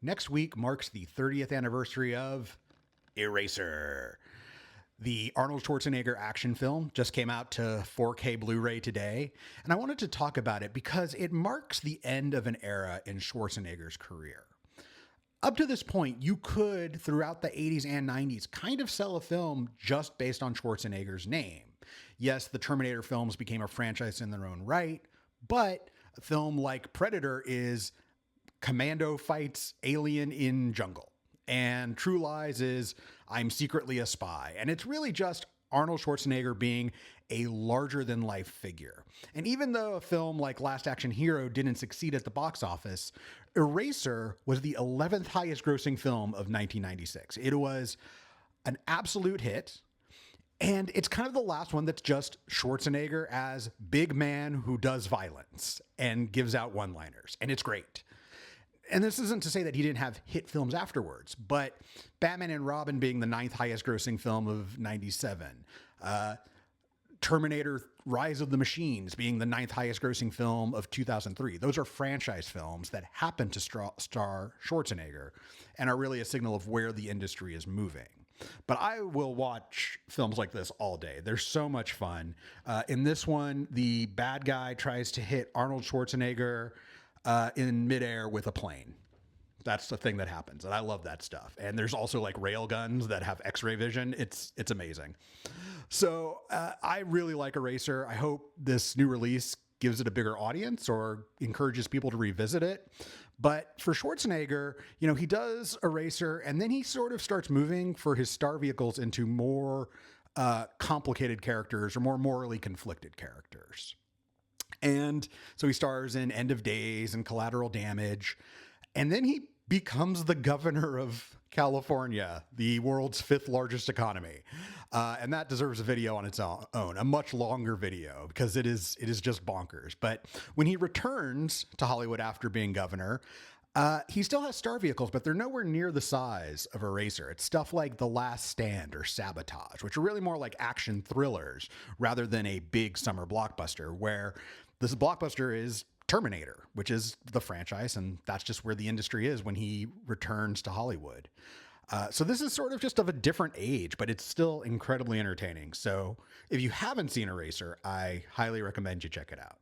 Next week marks the 30th anniversary of Eraser. The Arnold Schwarzenegger action film just came out to 4K Blu ray today, and I wanted to talk about it because it marks the end of an era in Schwarzenegger's career. Up to this point, you could, throughout the 80s and 90s, kind of sell a film just based on Schwarzenegger's name. Yes, the Terminator films became a franchise in their own right, but a film like Predator is Commando fights alien in jungle. And True Lies is I'm secretly a spy. And it's really just Arnold Schwarzenegger being a larger than life figure. And even though a film like Last Action Hero didn't succeed at the box office, Eraser was the 11th highest grossing film of 1996. It was an absolute hit. And it's kind of the last one that's just Schwarzenegger as big man who does violence and gives out one-liners. And it's great. And this isn't to say that he didn't have hit films afterwards, but Batman and Robin being the ninth highest grossing film of 97, Terminator Rise of the Machines being the ninth highest grossing film of 2003. Those are franchise films that happen to star Schwarzenegger and are really a signal of where the industry is moving. But I will watch films like this all day. They're so much fun. In this one, the bad guy tries to hit Arnold Schwarzenegger in midair with a plane. That's the thing that happens, and I love that stuff. And there's also like rail guns that have X-ray vision. It's amazing. So I really like Eraser. I hope this new release gives it a bigger audience or encourages people to revisit it. But for Schwarzenegger, he does Eraser, and then he sort of starts moving for his star vehicles into more complicated characters or more morally conflicted characters. And so he stars in End of Days and Collateral Damage. And then he becomes the governor of California, the world's fifth largest economy. And that deserves a video on its own, a much longer video, because it is just bonkers. But when he returns to Hollywood after being governor, he still has star vehicles, but they're nowhere near the size of Eraser. It's stuff like The Last Stand or Sabotage, which are really more like action thrillers rather than a big summer blockbuster, where this blockbuster is Terminator, which is the franchise, and that's just where the industry is when he returns to Hollywood. So this is sort of just of a different age, but it's still incredibly entertaining. So if you haven't seen Eraser, I highly recommend you check it out.